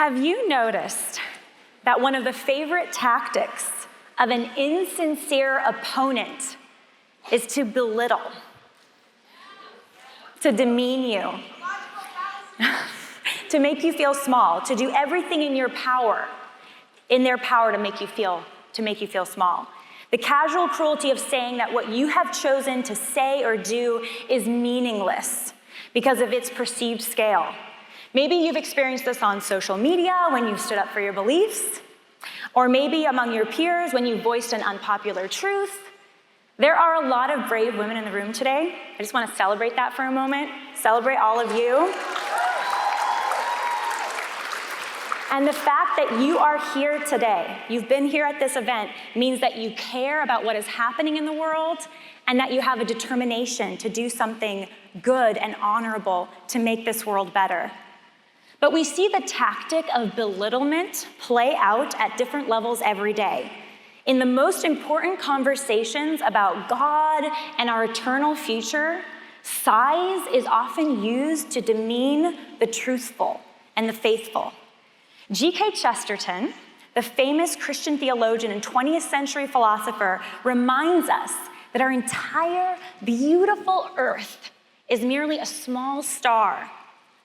Have you noticed that one of the favorite tactics of an insincere opponent is to belittle, to demean you, to make you feel small, to do everything in their power to make you feel small? The casual cruelty of saying that what you have chosen to say or do is meaningless because of its perceived scale. Maybe you've experienced this on social media when you've stood up for your beliefs, or maybe among your peers when you voiced an unpopular truth. There are a lot of brave women in the room today. I just want to celebrate that for a moment. Celebrate all of you. And the fact that you are here today, you've been here at this event, means that you care about what is happening in the world and that you have a determination to do something good and honorable to make this world better. But we see the tactic of belittlement play out at different levels every day. In the most important conversations about God and our eternal future, size is often used to demean the truthful and the faithful. G.K. Chesterton, the famous Christian theologian and 20th century philosopher, reminds us that our entire beautiful earth is merely a small star,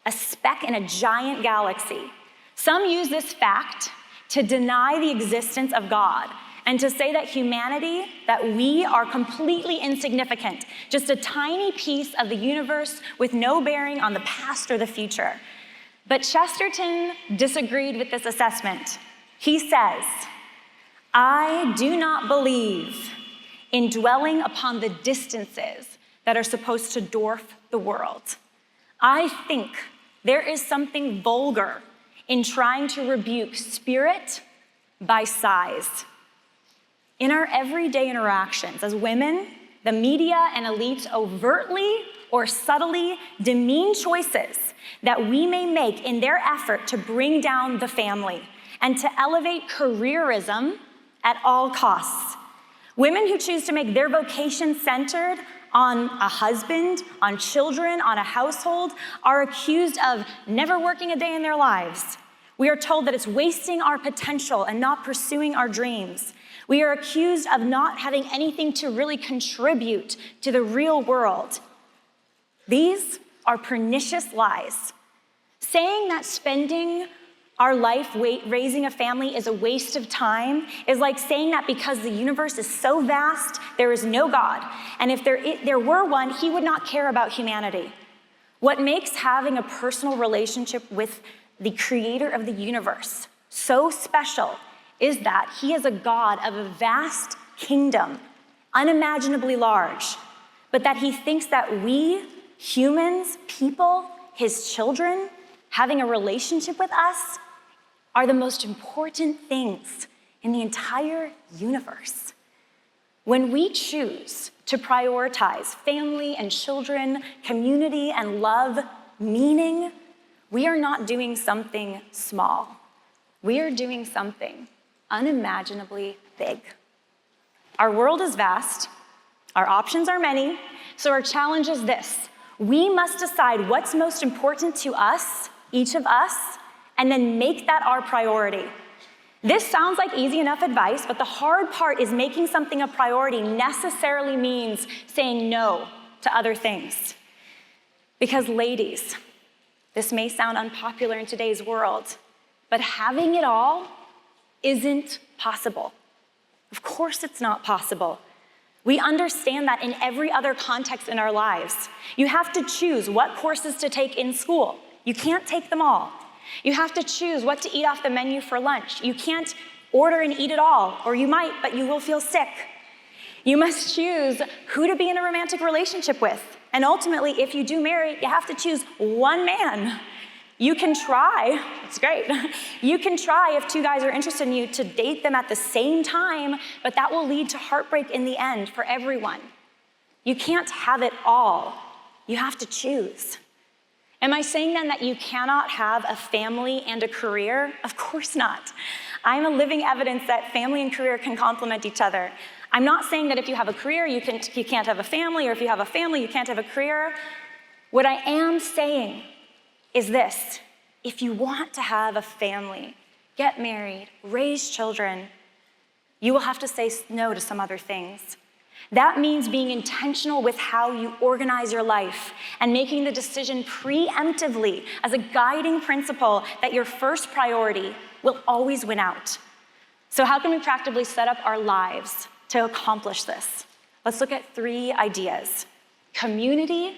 a speck in a giant galaxy. Some use this fact to deny the existence of God and to say that humanity, that we are completely insignificant, just a tiny piece of the universe with no bearing on the past or the future. But Chesterton disagreed with this assessment. He says, "I do not believe in dwelling upon the distances that are supposed to dwarf the world. I think there is something vulgar in trying to rebuke spirit by size." In our everyday interactions as women, the media and elites overtly or subtly demean choices that we may make in their effort to bring down the family and to elevate careerism at all costs. Women who choose to make their vocation centered on a husband, on children, on a household, are accused of never working a day in their lives. We are told that it's wasting our potential and not pursuing our dreams. We are accused of not having anything to really contribute to the real world. These are pernicious lies. Saying that spending our life raising a family is a waste of time is like saying that because the universe is so vast, there is no God. And if there were one, he would not care about humanity. What makes having a personal relationship with the creator of the universe so special is that he is a God of a vast kingdom, unimaginably large, but that he thinks that we, humans, people, his children, having a relationship with us, are the most important things in the entire universe. When we choose to prioritize family and children, community and love, meaning, we are not doing something small. We are doing something unimaginably big. Our world is vast, our options are many, so our challenge is this: we must decide what's most important to us, each of us, and then make that our priority. This sounds like easy enough advice, but the hard part is making something a priority necessarily means saying no to other things. Because ladies, this may sound unpopular in today's world, but having it all isn't possible. Of course it's not possible. We understand that in every other context in our lives. You have to choose what courses to take in school. You can't take them all. You have to choose what to eat off the menu for lunch. You can't order and eat it all, or you might, but you will feel sick. You must choose who to be in a romantic relationship with. And ultimately, if you do marry, you have to choose one man. You can try, it's great. You can try, if two guys are interested in you, to date them at the same time, but that will lead to heartbreak in the end for everyone. You can't have it all. You have to choose. Am I saying then that you cannot have a family and a career? Of course not. I'm a living evidence that family and career can complement each other. I'm not saying that if you have a career, you can't have a family, or if you have a family, you can't have a career. What I am saying is this: if you want to have a family, get married, raise children, you will have to say no to some other things. That means being intentional with how you organize your life and making the decision preemptively as a guiding principle that your first priority will always win out. So how can we practically set up our lives to accomplish this? Let's look at 3 ideas: community,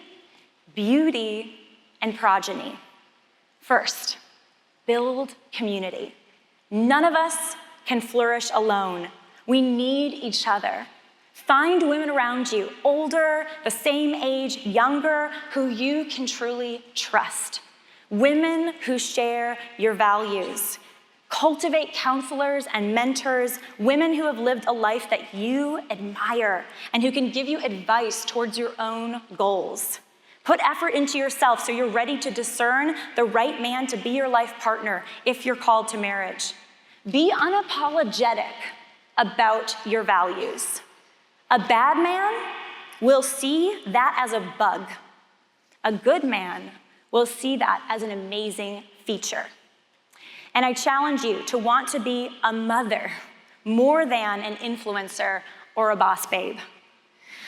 beauty, and progeny. First, build community. None of us can flourish alone. We need each other. Find women around you, older, the same age, younger, who you can truly trust. Women who share your values. Cultivate counselors and mentors, women who have lived a life that you admire and who can give you advice towards your own goals. Put effort into yourself so you're ready to discern the right man to be your life partner if you're called to marriage. Be unapologetic about your values. A bad man will see that as a bug. A good man will see that as an amazing feature. And I challenge you to want to be a mother more than an influencer or a boss babe.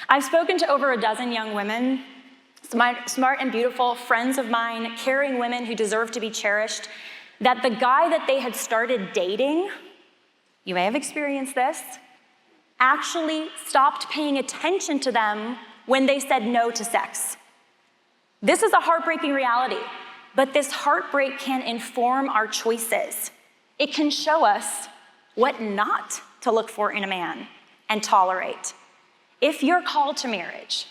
I've spoken to over a dozen young women, smart and beautiful friends of mine, caring women who deserve to be cherished, that the guy that they had started dating, you may have experienced this, actually stopped paying attention to them when they said no to sex. This is a heartbreaking reality, but this heartbreak can inform our choices. It can show us what not to look for in a man and tolerate. If you're called to marriage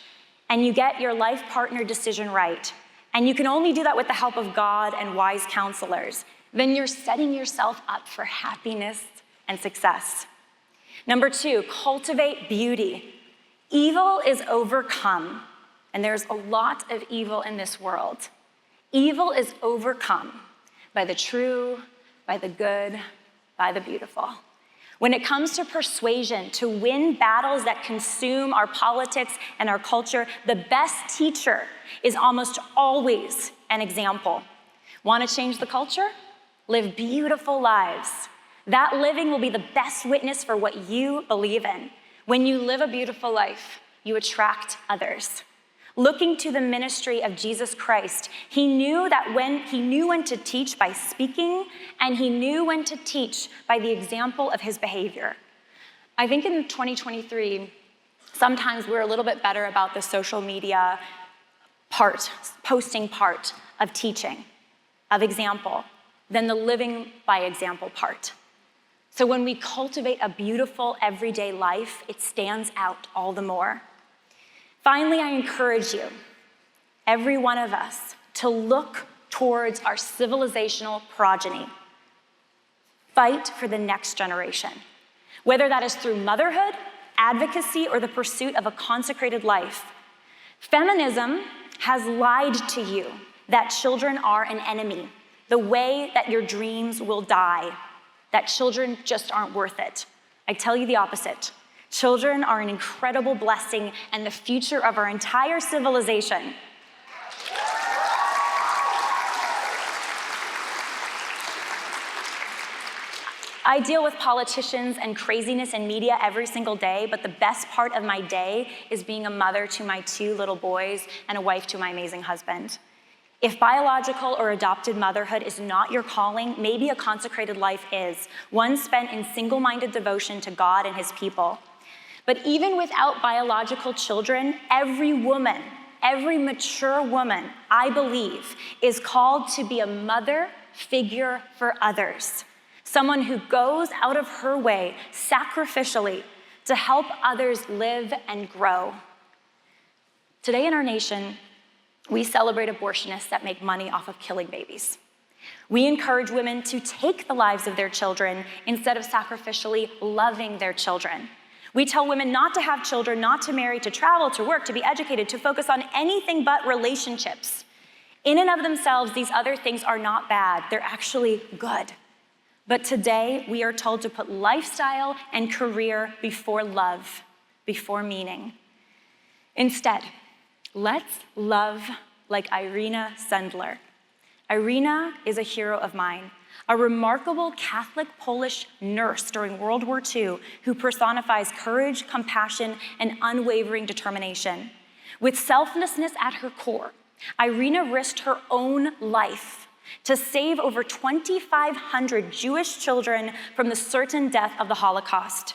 and you get your life partner decision right, and you can only do that with the help of God and wise counselors, then you're setting yourself up for happiness and success. Number 2, cultivate beauty. Evil is overcome, and there's a lot of evil in this world. Evil is overcome by the true, by the good, by the beautiful. When it comes to persuasion, to win battles that consume our politics and our culture, the best teacher is almost always an example. Want to change the culture? Live beautiful lives. That living will be the best witness for what you believe in. When you live a beautiful life, you attract others. Looking to the ministry of Jesus Christ, he knew when to teach by speaking, and he knew when to teach by the example of his behavior. I think in 2023, sometimes we're a little bit better about the social media posting part of teaching, of example, than the living by example part. So when we cultivate a beautiful everyday life, it stands out all the more. Finally, I encourage you, every one of us, to look towards our civilizational progeny. Fight for the next generation, whether that is through motherhood, advocacy, or the pursuit of a consecrated life. Feminism has lied to you that children are an enemy, the way that your dreams will die, that children just aren't worth it. I tell you the opposite. Children are an incredible blessing and the future of our entire civilization. I deal with politicians and craziness in media every single day, but the best part of my day is being a mother to my 2 little boys and a wife to my amazing husband. If biological or adopted motherhood is not your calling, maybe a consecrated life is, one spent in single-minded devotion to God and his people. But even without biological children, every woman, every mature woman, I believe, is called to be a mother figure for others. Someone who goes out of her way sacrificially to help others live and grow. Today in our nation, we celebrate abortionists that make money off of killing babies. We encourage women to take the lives of their children instead of sacrificially loving their children. We tell women not to have children, not to marry, to travel, to work, to be educated, to focus on anything but relationships. In and of themselves, these other things are not bad. They're actually good. But today, we are told to put lifestyle and career before love, before meaning. Instead, let's love like Irina Sendler. Irina is a hero of mine, a remarkable Catholic Polish nurse during World War II who personifies courage, compassion, and unwavering determination. With selflessness at her core, Irina risked her own life to save over 2,500 Jewish children from the certain death of the Holocaust.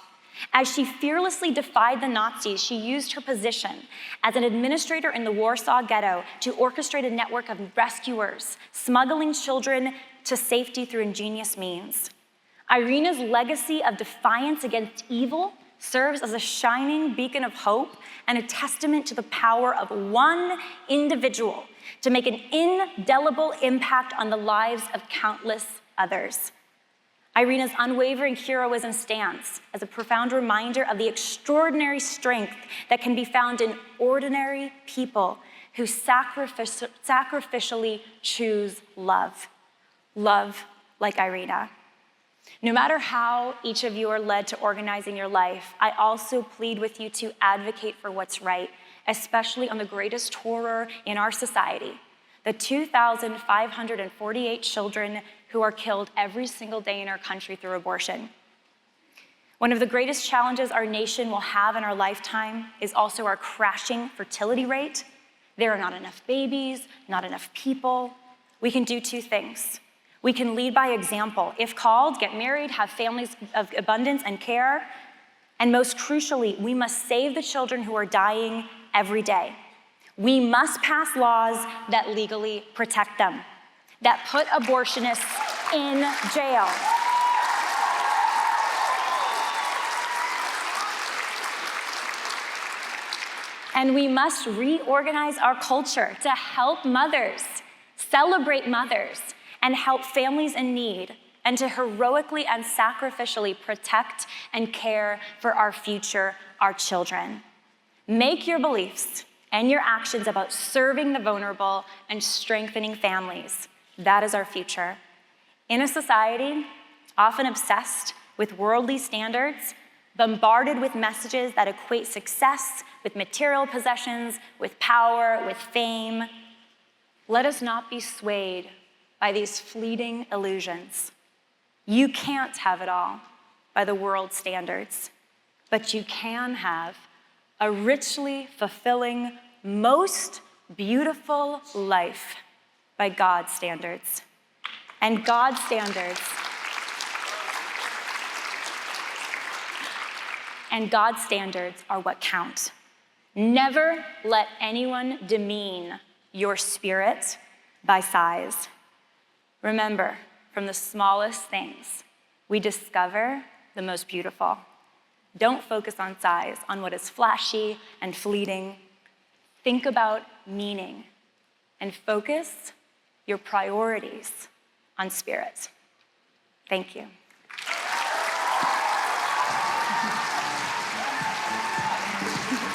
As she fearlessly defied the Nazis, she used her position as an administrator in the Warsaw Ghetto to orchestrate a network of rescuers, smuggling children to safety through ingenious means. Irina's legacy of defiance against evil serves as a shining beacon of hope and a testament to the power of one individual to make an indelible impact on the lives of countless others. Irina's unwavering heroism stands as a profound reminder of the extraordinary strength that can be found in ordinary people who sacrificially choose love. Love like Irina. No matter how each of you are led to organizing your life, I also plead with you to advocate for what's right, especially on the greatest horror in our society, the 2,548 children who are killed every single day in our country through abortion. One of the greatest challenges our nation will have in our lifetime is also our crashing fertility rate. There are not enough babies, not enough people. We can do two things. We can lead by example. If called, get married, have families of abundance and care. And most crucially, we must save the children who are dying every day. We must pass laws that legally protect them, that put abortionists in jail. And we must reorganize our culture to help mothers, celebrate mothers, and help families in need, and to heroically and sacrificially protect and care for our future, our children. Make your beliefs and your actions about serving the vulnerable and strengthening families. That is our future. In a society often obsessed with worldly standards, bombarded with messages that equate success with material possessions, with power, with fame, let us not be swayed by these fleeting illusions. You can't have it all by the world's standards, but you can have a richly fulfilling, most beautiful life by God's standards. And God's standards are what count. Never let anyone demean your spirit by size. Remember, from the smallest things, we discover the most beautiful. Don't focus on size, on what is flashy and fleeting. Think about meaning and focus your priorities on spirit. Thank you.